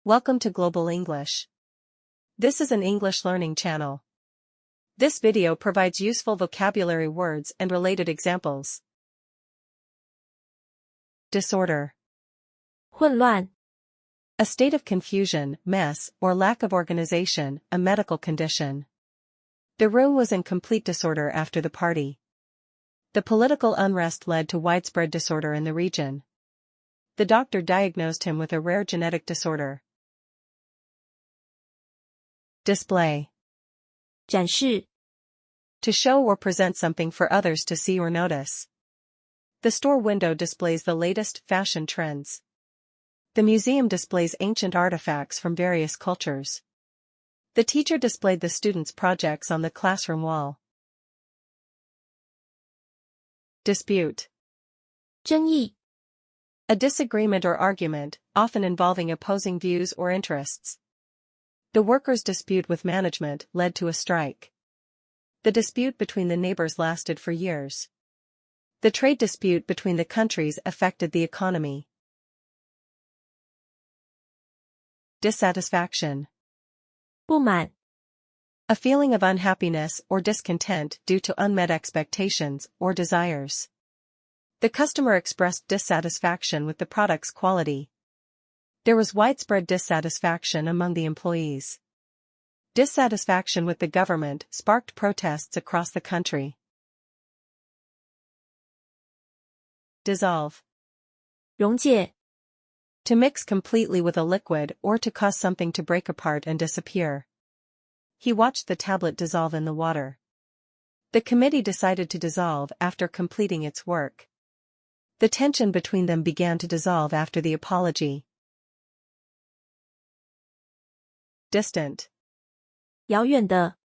Welcome to Global English. This is an English learning channel. This video provides useful vocabulary words and related examples. Disorder. 混乱 A state of confusion, mess, or lack of organization, a medical condition. The room was in complete disorder after the party. The political unrest led to widespread disorder in the region. The doctor diagnosed him with a rare genetic disorder. Display. 展示 To show or present something for others to see or notice. The store window displays the latest fashion trends. The museum displays ancient artifacts from various cultures. The teacher displayed the students' projects on the classroom wall. Dispute. 争议 A disagreement or argument, often involving opposing views or interests. The workers' dispute with management led to a strike. The dispute between the neighbors lasted for years. The trade dispute between the countries affected the economy. Dissatisfaction. 不满 A feeling of unhappiness or discontent due to unmet expectations or desires. The customer expressed dissatisfaction with the product's quality. There was widespread dissatisfaction among the employees. Dissatisfaction with the government sparked protests across the country. Dissolve. 溶解 To mix completely with a liquid or to cause something to break apart and disappear. He watched the tablet dissolve in the water. The committee decided to dissolve after completing its work. The tension between them began to dissolve after the apology. Distant. 遥远的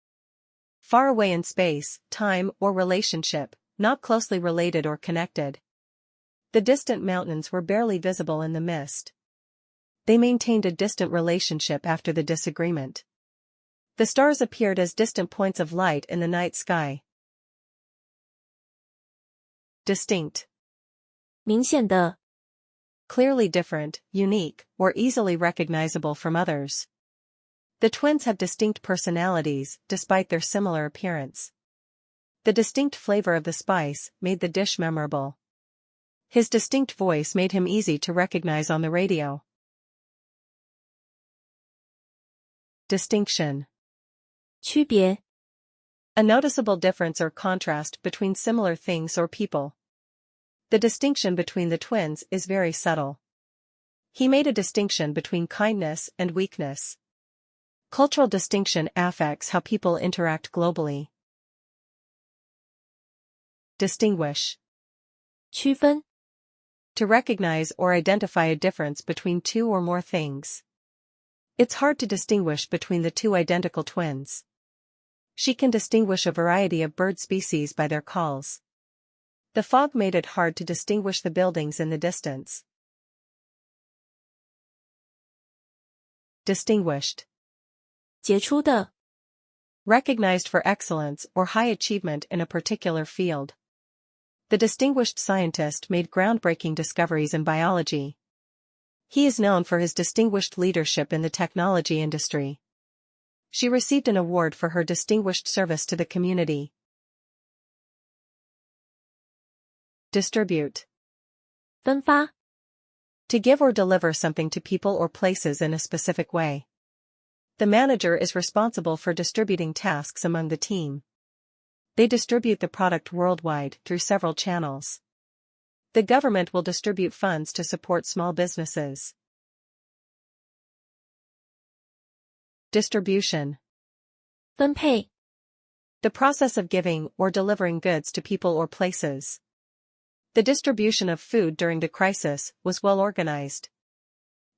Far away in space, time, or relationship, not closely related or connected. The distant mountains were barely visible in the mist. They maintained a distant relationship after the disagreement. The stars appeared as distant points of light in the night sky. Distinct. 明显的 Clearly different, unique, or easily recognizable from others. The twins have distinct personalities, despite their similar appearance. The distinct flavor of the spice made the dish memorable. His distinct voice made him easy to recognize on the radio. Distinction. 区别 A noticeable difference or contrast between similar things or people. The distinction between the twins is very subtle. He made a distinction between kindness and weakness. Cultural distinction affects how people interact globally. Distinguish. 区分 To recognize or identify a difference between two or more things. It's hard to distinguish between the two identical twins. She can distinguish a variety of bird species by their calls. The fog made it hard to distinguish the buildings in the distance. Distinguished. 傑出的 Recognized for excellence or high achievement in a particular field. The distinguished scientist made groundbreaking discoveries in biology. He is known for his distinguished leadership in the technology industry. She received an award for her distinguished service to the community. Distribute. 分发 To give or deliver something to people or places in a specific way. The manager is responsible for distributing tasks among the team. They distribute the product worldwide through several channels. The government will distribute funds to support small businesses. Distribution. 分配 The process of giving or delivering goods to people or places. The distribution of food during the crisis was well organized.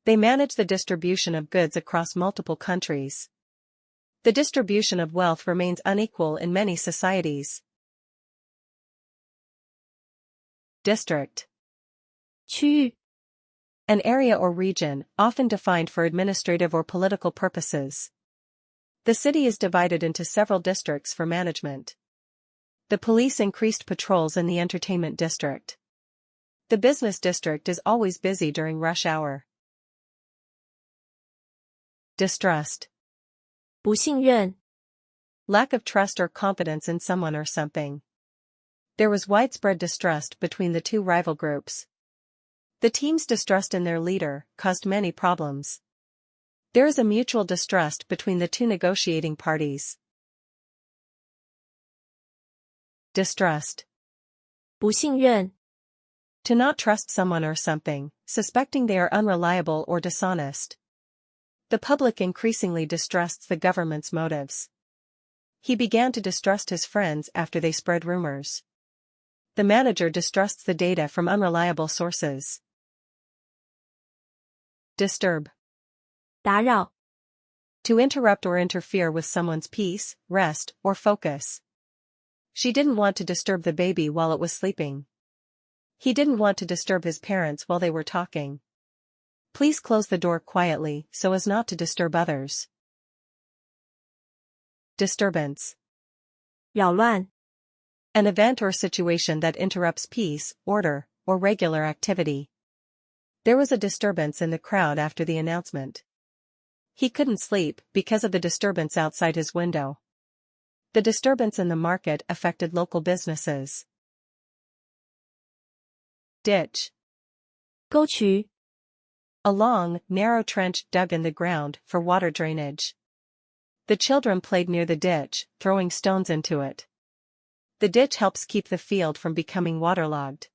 They manage the distribution of goods across multiple countries. The distribution of wealth remains unequal in many societies. District. 区域 An area or region, often defined for administrative or political purposes. The city is divided into several districts for management. The police increased patrols in the entertainment district. The business district is always busy during rush hour. Distrust. 不信任， Lack of trust or confidence in someone or something. There was widespread distrust between the two rival groups. The team's distrust in their leader caused many problems. There is a mutual distrust between the two negotiating parties. Distrust. 不信任， To not trust someone or something, suspecting they are unreliable or dishonest. The public increasingly distrusts the government's motives. He began to distrust his friends after they spread rumors. The manager distrusts the data from unreliable sources. Disturb. 打扰， To interrupt or interfere with someone's peace, rest, or focus. She didn't want to disturb the baby while it was sleeping. He didn't want to disturb his parents while they were talking. Please close the door quietly so as not to disturb others. Disturbance. 扰乱， An event or situation that interrupts peace, order, or regular activity. There was a disturbance in the crowd after the announcement. He couldn't sleep because of the disturbance outside his window. The disturbance in the market affected local businesses. Ditch. 沟渠， A long, narrow trench dug in the ground for water drainage. The children played near the ditch, throwing stones into it. The ditch helps keep the field from becoming waterlogged.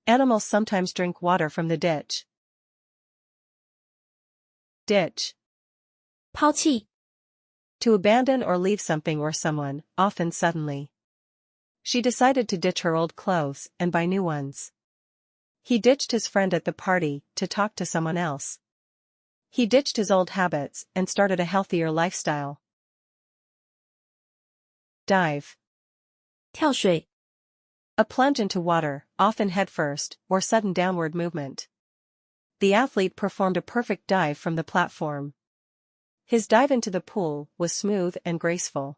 Animals sometimes drink water from the ditch. Ditch. 抛弃， To abandon or leave something or someone, often suddenly. She decided to ditch her old clothes and buy new ones. He ditched his friend at the party to talk to someone else. He ditched his old habits and started a healthier lifestyle. Dive. 跳水， A plunge into water, often headfirst, or sudden downward movement. The athlete performed a perfect dive from the platform. His dive into the pool was smooth and graceful.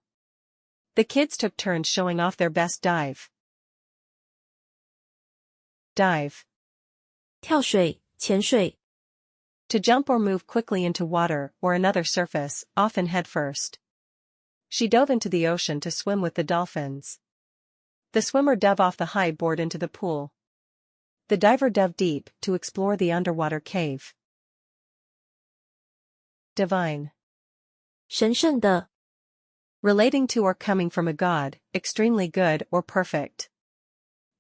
The kids took turns showing off their best dive. Dive. 跳水，潜水， To jump or move quickly into water or another surface, often headfirst. She dove into the ocean to swim with the dolphins. The swimmer dove off the high board into the pool. The diver dove deep to explore the underwater cave. Divine. 神圣的， Relating to or coming from a god, extremely good or perfect.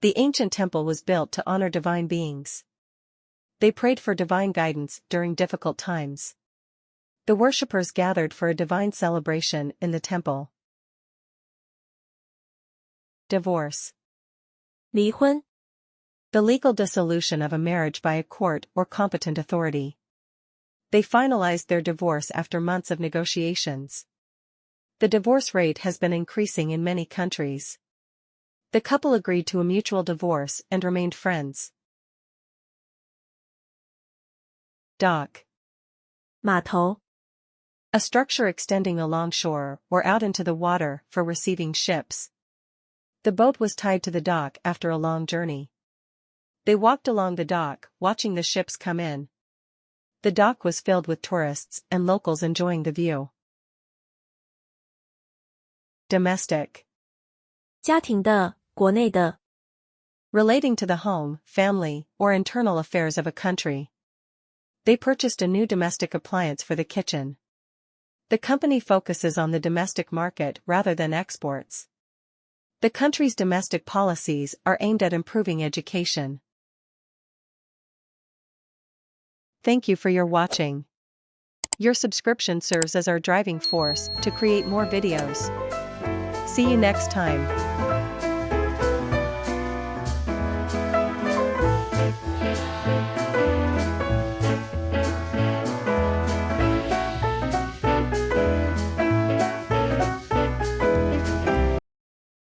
The ancient temple was built to honor divine beings. They prayed for divine guidance during difficult times. The worshippers gathered for a divine celebration in the temple. Divorce. 离婚， The legal dissolution of a marriage by a court or competent authority. They finalized their divorce after months of negotiations. The divorce rate has been increasing in many countries. The couple agreed to a mutual divorce and remained friends. Dock. 码头， A structure extending along shore or out into the water for receiving ships. The boat was tied to the dock after a long journey. They walked along the dock, watching the ships come in. The dock was filled with tourists and locals enjoying the view. Domestic. 家庭的，国内的， Relating to the home, family, or internal affairs of a country. They purchased a new domestic appliance for the kitchen. The company focuses on the domestic market rather than exports. The country's domestic policies are aimed at improving education. Thank you for your watching. Your subscription serves as our driving force to create more videos. See you next time.